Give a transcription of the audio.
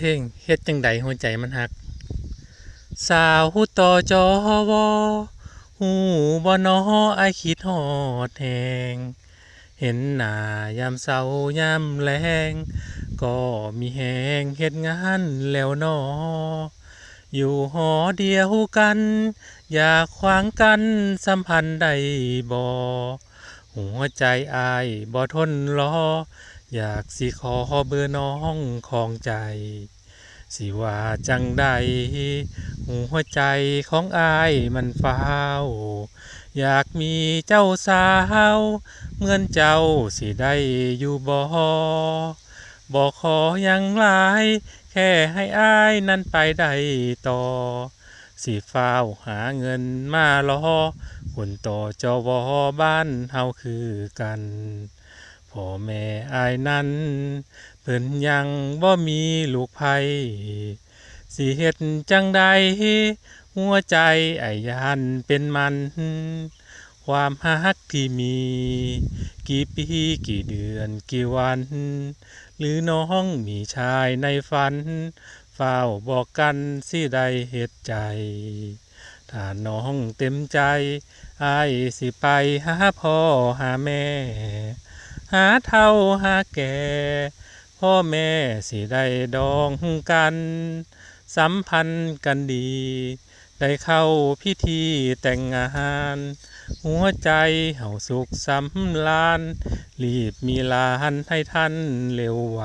เพลงเฮ็ดจังใดหัวใจมันหักสาวต่อจอวอหูบ่นอไอายคิดฮอดแหงเห็นหน้ายามเช้ายามแลงก็มีแหงเฮ็ดงานแล้วนออยู่หอเดียวกันอยากขวางกันสัมพันธ์ใดบ่หัวใจอายบ่ทนรออยากสิขอเบอร์น้องของใจสิว่าจังใดหัวใจของอายมันฟ้าวอยากมีเจ้าสาวเหมือนเจ้าสิได้อยู่บ่ขออย่างหลายแค่ให้อายนั้นไปได้ต่อสิฟ้าวหาเงินมารอคนต่อจวบ้านเฮาคือกันพ่อแม่อายนั้นเพิ่นยังบ่มีลูกไผสิเฮ็ดจังใดหัวใจอ้ายย้านเป็นมันความรักที่มีกี่ปีกี่เดือนกี่วันหรือน้องมีชายในฝันเฝ้าบอกกันสิได้เฮ็ดใจถ้าน้องเต็มใจอ้ายสิไปหาพ่อหาแม่หาเฒ่าหาแก่พ่อแม่สิได้ดองกันสัมพันธ์กันดีได้เข้าพิธีแต่งงานหัวใจเฮาสุขสำราญรีบมีหลานให้ทันเร็วไว